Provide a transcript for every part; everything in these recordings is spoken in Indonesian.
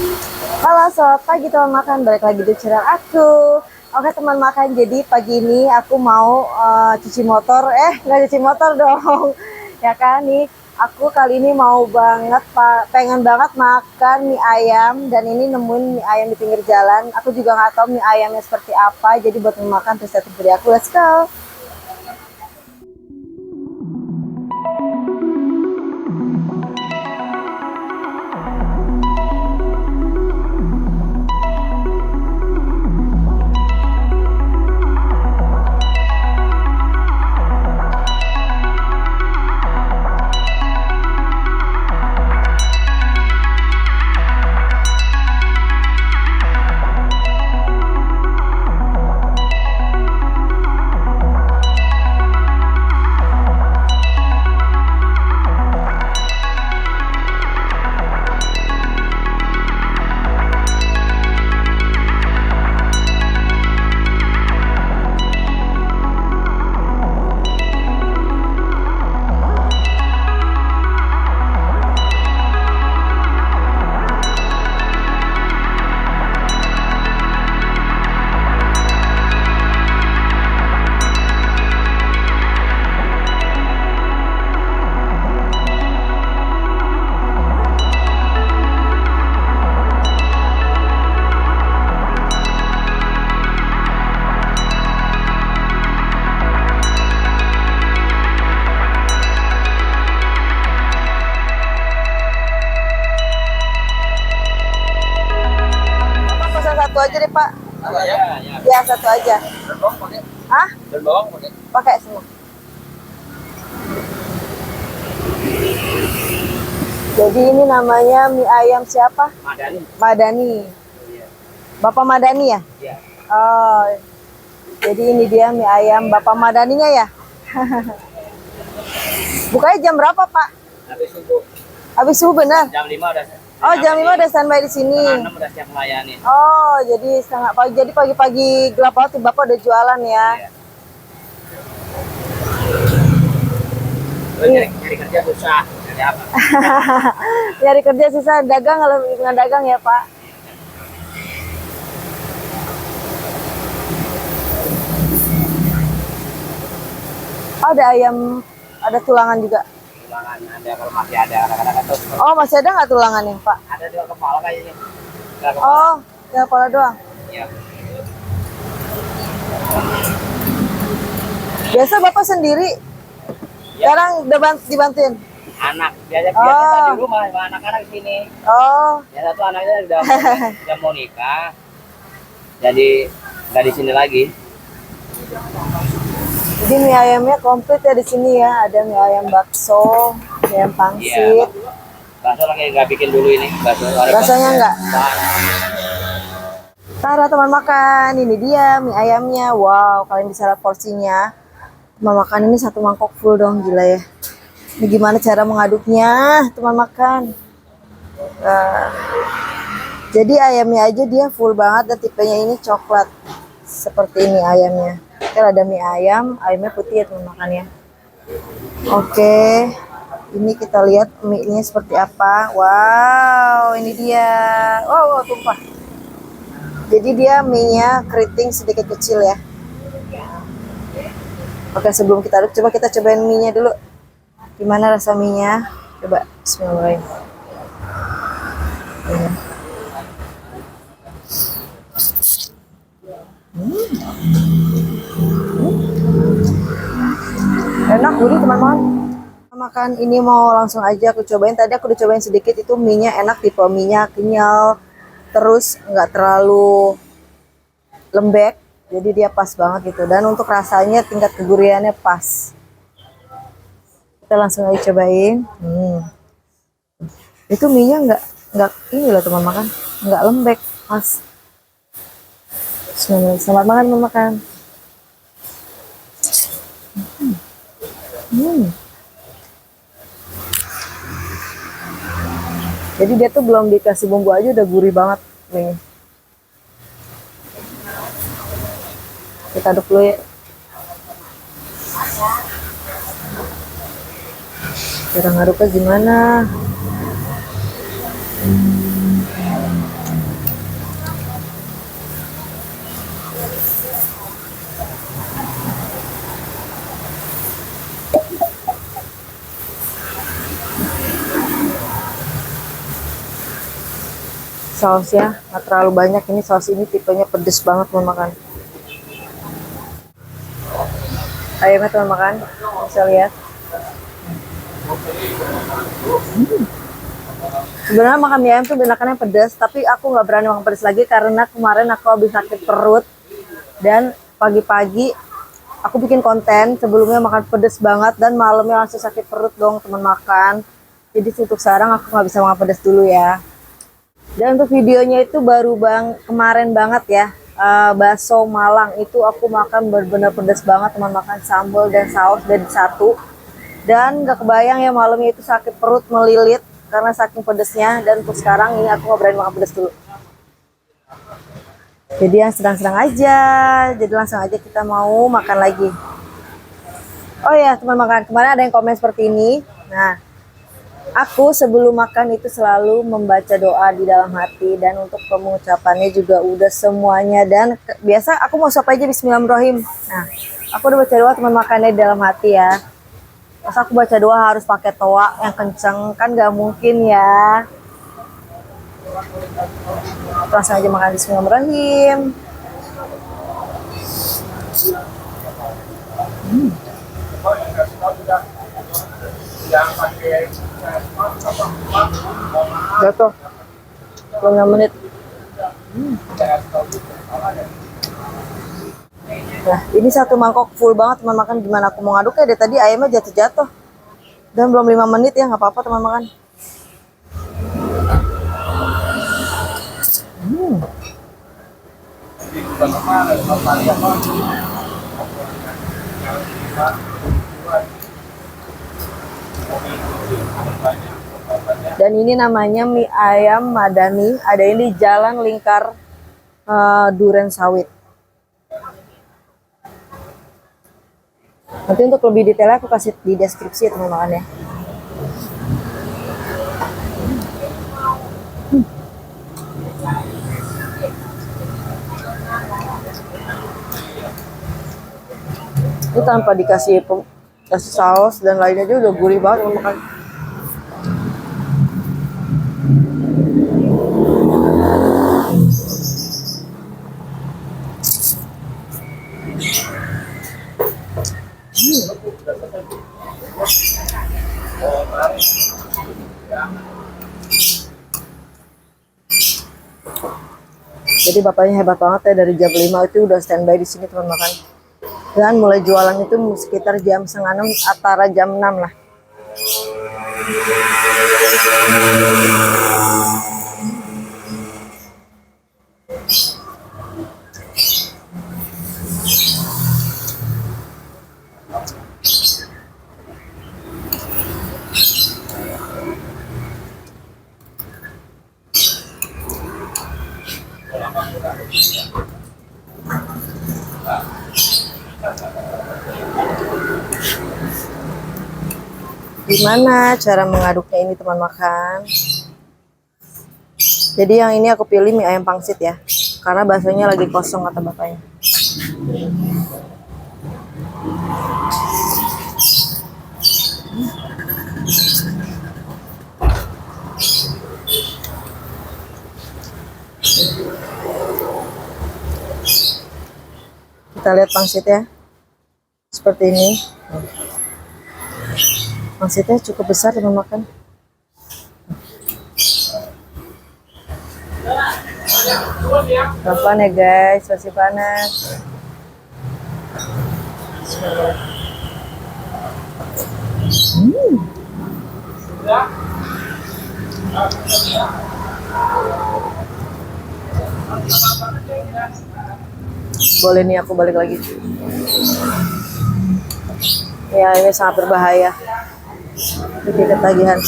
Halo, selamat pagi teman makan. Balik lagi di channel aku. Oke teman makan, jadi pagi ini aku mau cuci motor. Nggak cuci motor dong. Ya kan nih, aku kali ini mau banget, pengen banget makan mie ayam. Dan ini nemuin mie ayam di pinggir jalan. Aku juga nggak tahu mie ayamnya seperti apa. Jadi buat makan terus tetap beri aku. Let's go. Satu aja deh Pak. Ya satu aja. Hah? Dan bawang pakai. Pakai semua. Jadi ini namanya mie ayam siapa? Madani. Madani. Iya. Bapak Madani ya? Iya. Oh. Jadi ini dia mie ayam Bapak Madaninya ya? Bukanya jam berapa Pak? Habis subuh. Habis subuh benar? Jam 5 udah. Oh jam 5 udah standby di sini. Jam 6 udah siap melayani. Oh jadi setengah pagi. Jadi pagi-pagi gelap banget Bapak udah jualan ya? Iya. Lu nyari kerja susah. Nyari apa? Nyari kerja susah, dagang kalau dengan dagang ya Pak. Oh, ada ayam, ada tulangan juga. Tulangan ada kalau masih ada kadang-kadang tuh. Oh masih ada nggak tulangannya Pak? Ada dua kepala kayaknya. Dua kepala. Oh ya kepala doang. Iya. Biasa Bapak sendiri? Ya. Sekarang udah dibantuin? Anak biasa Oh. di rumah sama anak-anak sini. Oh. Ya satu anaknya udah mau nikah. Jadi nggak di sini lagi. Jadi mie ayamnya komplit ya di sini ya. Ada mie ayam bakso, mie ayam pangsit. Iya. Bakso lagi nggak bikin dulu ini. Bakso. Rasanya nggak? Nah, Tara teman makan, ini dia mie ayamnya. Wow, kalian bisa lihat porsinya. Teman makan ini satu mangkok full dong, gila ya. Ini gimana cara mengaduknya, teman makan. Jadi ayamnya aja dia full banget dan tipenya ini coklat. Seperti ini ayamnya. Kan ada mie ayam, ayamnya putih ya teman makan ya. Oke, ini kita lihat mie-nya seperti apa. Wow, ini dia. Oh, tumpah. Jadi dia mie-nya keriting sedikit kecil ya. Oke, sebelum kita aduk, coba kita cobain mie-nya dulu. Gimana rasa mie-nya? Coba, bismillahirrahmanirrahim. Enak, gurih teman-teman. Makan ini mau langsung aja aku cobain. Tadi aku udah cobain sedikit, itu mie-nya enak, tipe mie-nya kenyal. Terus nggak terlalu lembek, jadi dia pas banget gitu. Dan untuk rasanya tingkat kegurihannya pas. Kita langsung aja cobain. Itu mie-nya nggak ini loh teman makan, nggak lembek, pas. Selamat makan teman makan. Jadi dia tuh belum dikasih bumbu aja udah gurih banget nih. Kita aduk dulu ya. Cara ngaduknya gimana? sausnya nggak terlalu banyak. Ini saus ini tipenya pedes banget mau makan. Ayamnya teman makan, bisa lihat. Sebenarnya makan mie ayam tuh enakannya pedas, tapi aku nggak berani makan pedas lagi karena kemarin aku habis sakit perut dan pagi-pagi aku bikin konten sebelumnya makan pedas banget dan malamnya langsung sakit perut dong teman makan. Jadi untuk sekarang aku nggak bisa makan pedas dulu ya. Dan untuk videonya itu baru kemarin banget ya. Bakso Malang itu aku makan benar-benar pedas banget teman makan, sambal dan saus dari satu. Dan gak kebayang ya malamnya itu sakit perut melilit karena saking pedesnya. Dan untuk sekarang ini aku nggak berani makan pedas dulu. Jadi yang sedang-sedang aja. Jadi langsung aja kita mau makan lagi. Oh ya teman makan, kemarin ada yang komen seperti ini. Nah, aku sebelum makan itu selalu membaca doa di dalam hati. Dan untuk pengucapannya juga udah semuanya. Dan biasa aku mau sapa aja bismillahirrahmanirrahim. Nah, aku udah baca doa teman makannya di dalam hati ya. Pas aku baca doa harus pakai toa yang kenceng, kan gak mungkin ya. Langsung aja makan bismillahirrahmanirrahim. Jatuh 5 menit. Nah, ini satu mangkok full banget teman makan. Gimana aku mau ngaduk ya, dari tadi ayamnya jatuh-jatuh. Dan belum 5 menit ya, nggak apa-apa teman makan. Dan ini namanya mie ayam Madani. Ada ini di Jalan Lingkar Duren Sawit. Nanti untuk lebih detailnya aku kasih di deskripsi ya teman-teman ya. Ini tanpa dikasih saus dan lainnya juga udah gurih banget kalau makan. Jadi bapaknya hebat banget ya, dari jam 5 itu udah standby di sini teman makan. Dan mulai jualan itu sekitar jam 5:30 antara jam 6 lah. Gimana cara mengaduknya ini teman makan? Jadi yang ini aku pilih mie ayam pangsit ya, karena baksonya lagi kosong kata bapaknya. Kita lihat pangsit ya, seperti ini. Pangsitnya cukup besar teman makan. Pelan ya guys, masih panas. Boleh nih aku balik lagi. Ya ini sangat berbahaya. Bikin ketagihan.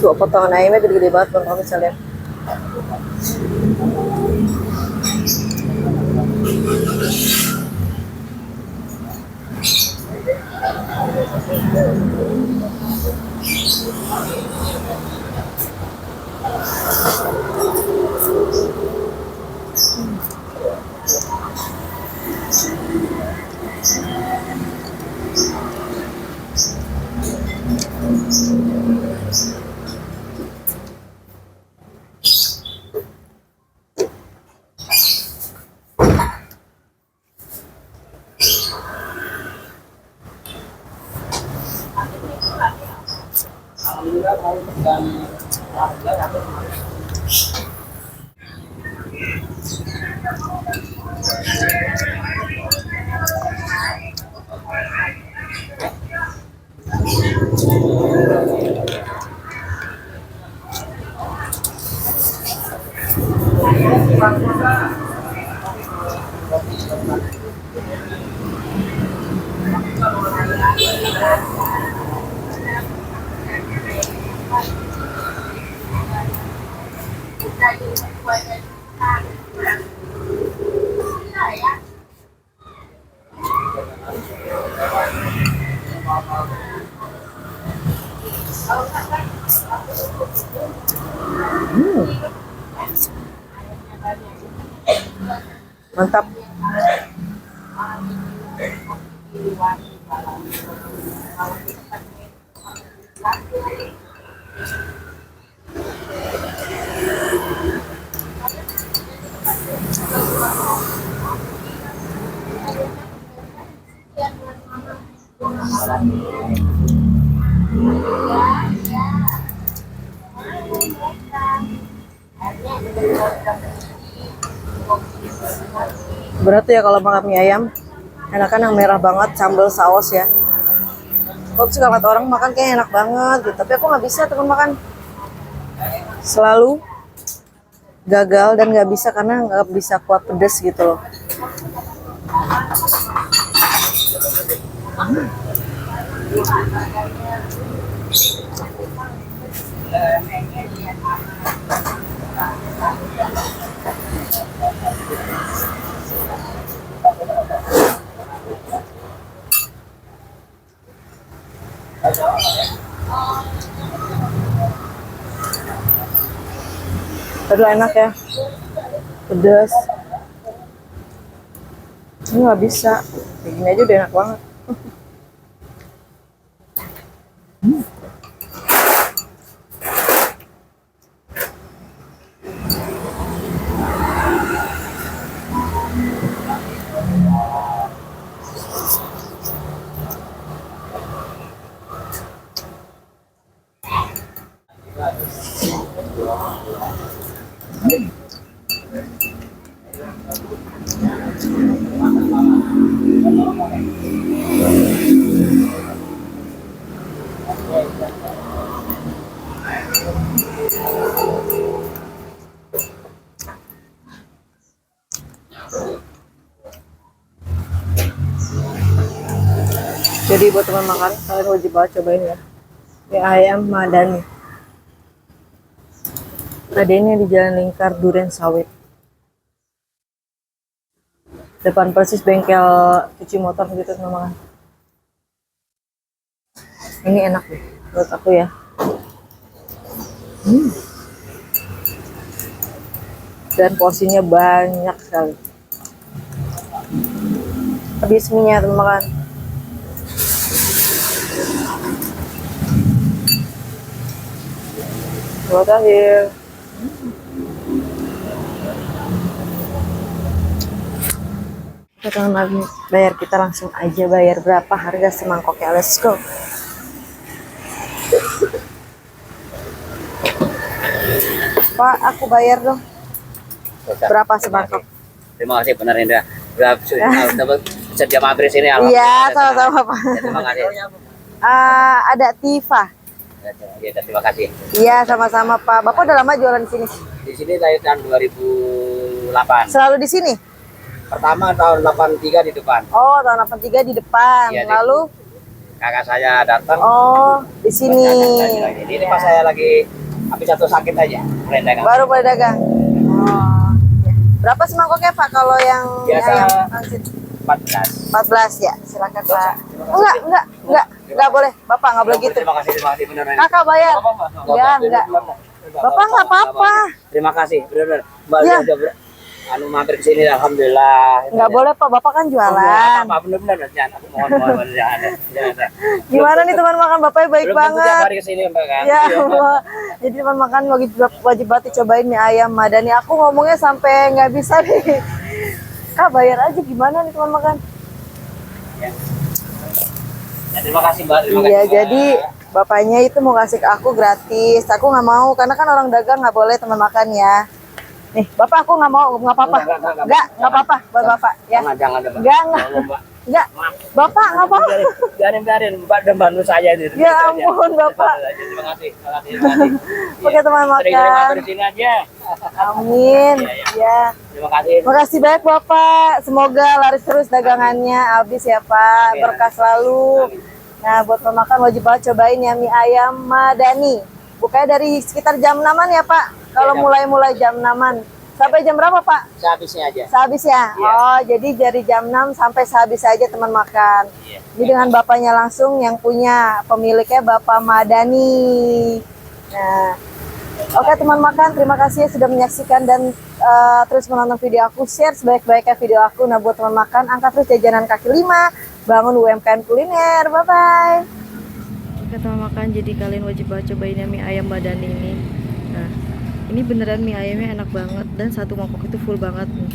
Tuh potongan ayamnya gede-gede banget bang, kamu bisa lihat. Mantap. Berat ya kalau makan mie ayam. Enakan yang merah banget, sambal saus ya. Aku suka ngeliat orang makan kayak enak banget gitu. Tapi aku nggak bisa teman makan. Selalu gagal dan nggak bisa karena nggak bisa kuat pedes gitu loh. Aduh enak ya, pedas. Ini nggak bisa, kayak gini aja udah enak banget. Jadi buat teman makan, kalian wajib banget cobain ya. Mie ayam Madani. Adanya di Jalan Lingkar Duren Sawit. Depan persis bengkel cuci motor gitu teman makan. Ini enak nih menurut aku ya. Dan porsinya banyak sekali. Habis mie-nya teman makan. Terakhir. Kita bayar, kita langsung aja bayar berapa harga semangkoknya. Let's go. Pak, aku bayar dong. Berapa semangkok? Terima kasih benar Indra. Sudah dapat sedia mampir sini. Iya, sama-sama Pak. Terima kasih. Ada Tifa. Ya, terima kasih. Iya, sama-sama Pak. Bapak udah lama jualan di sini? Di sini dari tahun 2008. Selalu di sini? Pertama tahun 83 di depan. Oh, tahun 83 di depan. Iya, Lalu kakak saya datang. oh, di sini. Ini pas saya lagi habis jatuh sakit aja, mulai dagang. Baru mulai dagang. Oh. Berapa semangkoknya Pak kalau yang Biasa ayam? 14. 14 ya. Silakan Pak. Enggak boleh. Bapak enggak boleh gitu. Terima kasih benar. Kakak bayar. Enggak. Bapak enggak apa-apa. Terima kasih, benar. Mbak Ya. udah anu mampir ke sini alhamdulillah. Enggak boleh Pak, Bapak kan jualan. Apa benar jangan aku mohon jangan. Gimana nih teman makan Bapaknya baik Belum tentu tiap banget. hari ke sini Mbak kan. Ya Allah. Jadi teman makan wajib banget cobain mie ayam Madani. Aku ngomongnya sampai nggak bisa nih. Kak bayar aja gimana nih teman makan? Ya, terima kasih Mbak. Terima Iya, kasih, Mbak. jadi bapaknya itu mau kasih ke aku gratis. Aku nggak mau karena kan orang dagang nggak boleh teman makan ya. Nih, bapak aku nggak mau, nggak apa-apa. Nggak apa-apa buat bapak ya. Jangan, Mbak. Nggak, Jangan, Mbak. nggak. Bapak nggak apa. Biarin, Mbak dan bantu saya itu. Ya ampun, Bapak. Terima kasih, terima kasih. Oke, teman Sering-sering makan. makan di sini aja. Amin. Ya. Terima kasih. Makasih banyak Bapak. Semoga laris terus dagangannya, habis ya Pak. Amin. Berkah selalu. Nah, buat pemakan wajib banget cobain ya mie ayam Madani. Bukanya dari sekitar jam 6-an ya Pak. Kalau Iya, mulai jam 6-an. Sampai jam berapa Pak? Sehabisnya aja. Sehabis ya? Iya. Oh, jadi dari jam 6 sampai sehabis aja teman makan. Iya. Ini dengan bapaknya langsung yang punya, pemiliknya Bapak Madani. Nah, oke teman makan, terima kasih sudah menyaksikan dan terus menonton video aku. Share sebaik-baiknya video aku. Nah, buat teman makan, angkat terus jajanan kaki 5, bangun UMKM kuliner. Bye-bye. Oke teman makan, jadi kalian wajib banget cobain mie ayam Madani ini. Nah, ini beneran mie ayamnya enak banget dan satu mangkok itu full banget nih.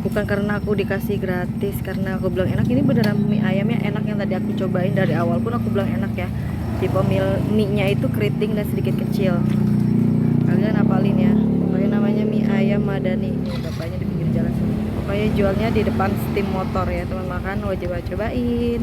Bukan karena aku dikasih gratis, karena aku bilang enak. Ini beneran mie ayamnya enak yang tadi aku cobain dari awal pun aku bilang enak ya. Tipe mie-nya itu keriting dan sedikit kecil. Kalian hafalin ya. Pokoknya namanya mie ayam Madani. Ini bapaknya di pinggir jalan sini. Pokoknya jualnya di depan steam motor ya teman makan, wajib cobain.